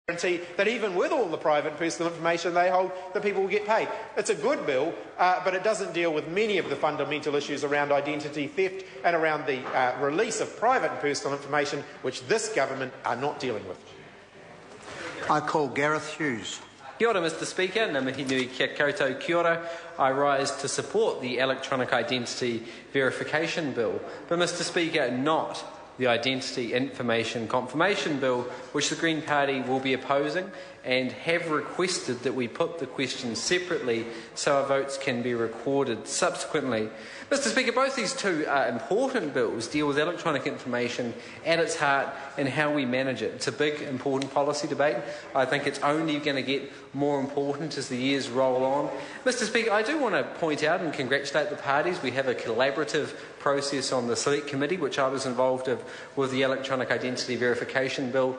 guarantee that even with all the private personal information they hold, the people will get paid. It's a good bill, but it doesn't deal with many of the fundamental issues around identity theft and around the release of private and personal information, which this government are not dealing with. I call Gareth Hughes. Kia ora, Mr Speaker. Ngā mihi nui kia koutou kia ora. I rise to support the Electronic Identity Verification Bill, but Mr Speaker, not the Identity Information Confirmation Bill, which the Green Party will be opposing and have requested that we put the questions separately so our votes can be recorded subsequently. Mr Speaker, both these two important bills deal with electronic information at its heart and how we manage it. It's a big, important policy debate. I think it's only going to get more important as the years roll on. Mr Speaker, I do want to point out and congratulate the parties. We have a collaborative process on the Select Committee, which I was involved with the Electronic Identity Verification Bill.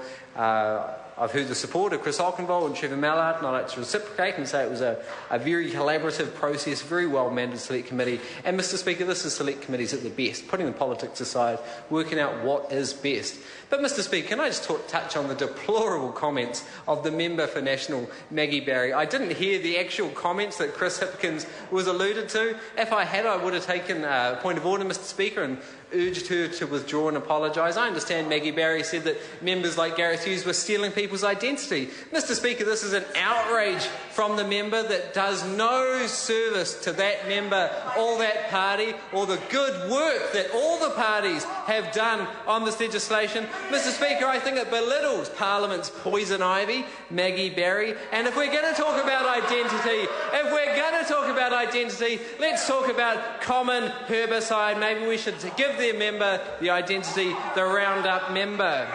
I've heard the support of Chris Alconville and Trevor Mallard, and I'd like to reciprocate and say it was a very collaborative process, very well managed Select Committee. And Mr Speaker, this is Select Committees at their best, putting the politics aside, working out what is best. But Mr Speaker, can I just touch on the deplorable comments of the member for National, Maggie Barry? I didn't hear the actual comments that Chris Hipkins was alluded to. If I had, I would have taken a point of order, Mr Speaker, and urged her to withdraw and apologise. I understand Maggie Barry said that members like Gareth Hughes were stealing people's identity. Mr Speaker, this is an outrage from the member that does no service to that member or that party or the good work that all the parties have done on this legislation. Mr Speaker, I think it belittles Parliament's poison ivy, Maggie Barry, and if we're going to talk about identity, let's talk about common herbicide. Maybe we should give their member the identity, the Roundup member.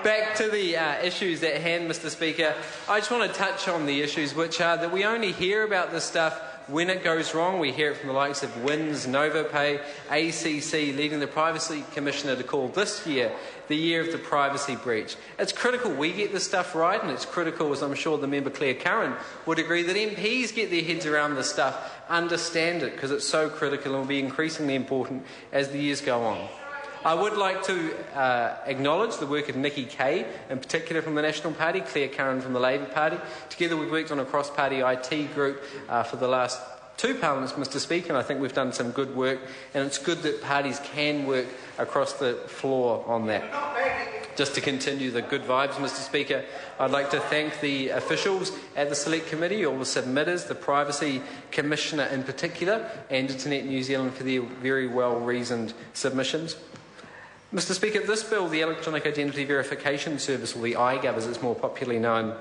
Back to the issues at hand, Mr Speaker. I just want to touch on the issues which are that we only hear about this stuff when it goes wrong. We hear it from the likes of WINS, NovoPay, ACC, leading the Privacy Commissioner to call this year the year of the privacy breach. It's critical we get this stuff right, and it's critical, as I'm sure the member Claire Curran would agree, that MPs get their heads around this stuff, understand it, because it's so critical and will be increasingly important as the years go on. I would like to acknowledge the work of Nikki Kay, in particular from the National Party, Claire Curran from the Labour Party. Together we've worked on a cross-party IT group for the last two parliaments, Mr Speaker, and I think we've done some good work, and it's good that parties can work across the floor on that. Just to continue the good vibes, Mr Speaker, I'd like to thank the officials at the Select Committee, all the submitters, the Privacy Commissioner in particular, and Internet New Zealand for their very well-reasoned submissions. Mr Speaker, this bill, the Electronic Identity Verification Service, or the iGov as it's more popularly known,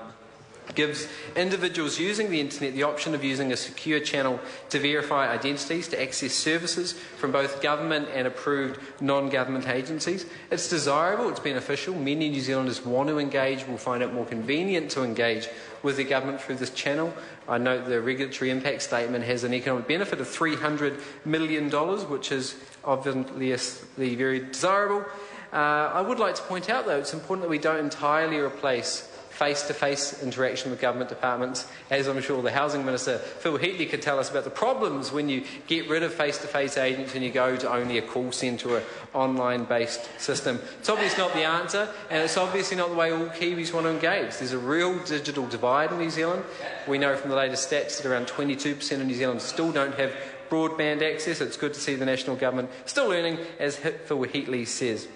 gives individuals using the internet the option of using a secure channel to verify identities, to access services from both government and approved non-government agencies. It's desirable, it's beneficial. Many New Zealanders want to engage, will find it more convenient to engage with the government through this channel. I note the regulatory impact statement has an economic benefit of $300 million, which is obviously very desirable. I would like to point out, though, it's important that we don't entirely replace face-to-face interaction with government departments, as I'm sure the Housing Minister, Phil Heatley, could tell us about the problems when you get rid of face-to-face agents and you go to only a call centre or online-based system. It's obviously not the answer, and it's obviously not the way all Kiwis want to engage. There's a real digital divide in New Zealand. We know from the latest stats that around 22% of New Zealanders still don't have broadband access. It's good to see the national government still learning, as Phil Heatley says.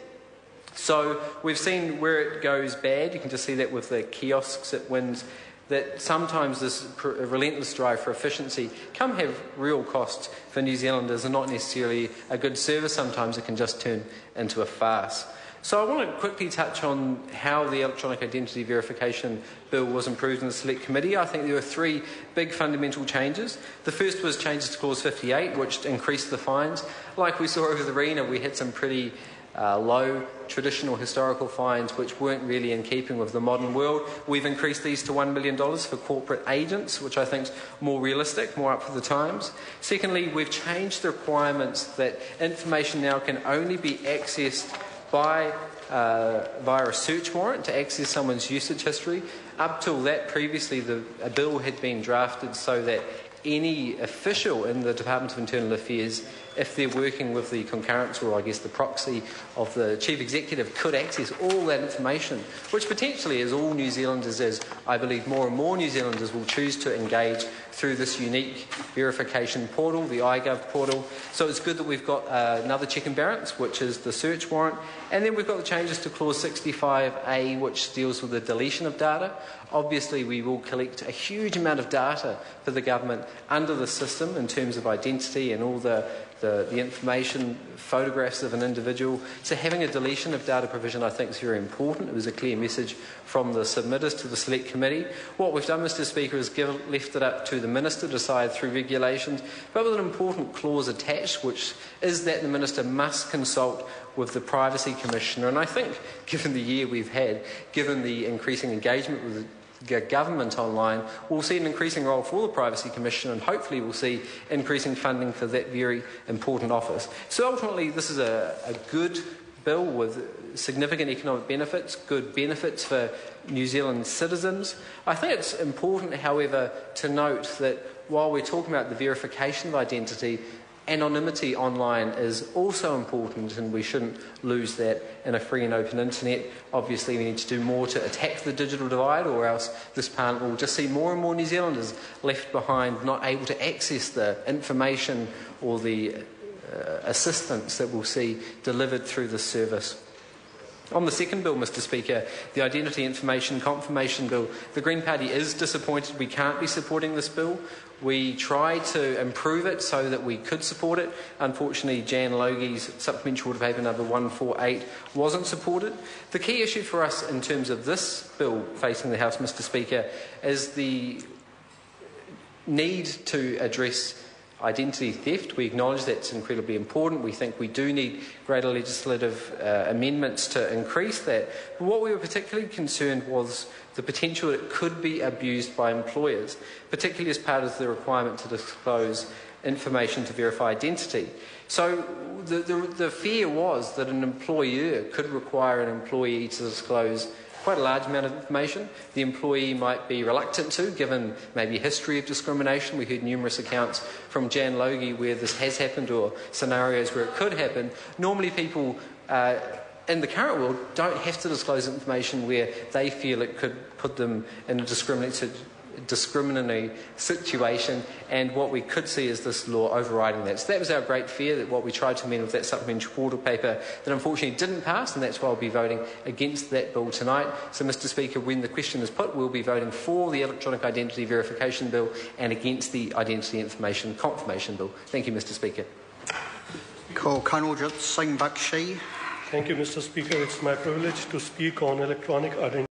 So we've seen where it goes bad. You can just see that with the kiosks at WINS, that sometimes this relentless drive for efficiency can have real costs for New Zealanders and not necessarily a good service. Sometimes it can just turn into a farce. So I want to quickly touch on how the Electronic Identity Verification Bill was improved in the Select Committee. I think there were three big fundamental changes. The first was changes to Clause 58, which increased the fines. Like we saw over the arena, we had some pretty low traditional historical fines which weren't really in keeping with the modern world. We've increased these to $1 million for corporate agents, which I think is more realistic, more up for the times. Secondly, we've changed the requirements that information now can only be accessed by via a search warrant to access someone's usage history. Up till that, previously a bill had been drafted so that any official in the Department of Internal Affairs if they're working with the concurrence, or I guess the proxy of the Chief Executive, could access all that information, which potentially, as all New Zealanders, as I believe more and more New Zealanders will choose to engage through this unique verification portal, the iGov portal. So it's good that we've got another check and balance, which is the search warrant, and then we've got the changes to clause 65A, which deals with the deletion of data. Obviously, we will collect a huge amount of data for the government under the system in terms of identity and all the information, photographs of an individual. So having a deletion of data provision, I think, is very important. It was a clear message from the submitters to the Select Committee. What we've done, Mr Speaker, is left it up to the Minister to decide through regulations, but with an important clause attached, which is that the Minister must consult with the Privacy Commissioner. And I think, given the year we've had, given the increasing engagement with the government online, we'll see an increasing role for the Privacy Commissioner, and hopefully we'll see increasing funding for that very important office. So ultimately, this is a good bill with significant economic benefits, good benefits for New Zealand citizens. I think it's important, however, to note that while we're talking about the verification of identity, anonymity online is also important, and we shouldn't lose that in a free and open internet. Obviously, we need to do more to attack the digital divide, or else this Parliament will just see more and more New Zealanders left behind, not able to access the information or the assistance that we'll see delivered through this service. On the second bill, Mr Speaker, the Identity Information Confirmation Bill, the Green Party is disappointed we can't be supporting this bill. We tried to improve it so that we could support it. Unfortunately, Jan Logie's Supplementary Order Paper number 148 wasn't supported. The key issue for us in terms of this bill facing the House, Mr Speaker, is the need to address identity theft. We acknowledge that's incredibly important. We think we do need greater legislative amendments to increase that. But what we were particularly concerned was the potential that it could be abused by employers, particularly as part of the requirement to disclose information to verify identity. So the fear was that an employer could require an employee to disclose quite a large amount of information. The employee might be reluctant to, given maybe a history of discrimination. We heard numerous accounts from Jan Logie where this has happened, or scenarios where it could happen. Normally people in the current world don't have to disclose information where they feel it could put them in a discriminatory situation, and what we could see is this law overriding that. So that was our great fear, that what we tried to amend with that supplementary order paper that unfortunately didn't pass, and that's why I'll be voting against that bill tonight. So, Mr Speaker, when the question is put, we'll be voting for the Electronic Identity Verification Bill and against the Identity Information Confirmation Bill. Thank you, Mr Speaker. Ko Kanwaljit Singh Bakshi. Thank you, Mr Speaker. It's my privilege to speak on electronic identity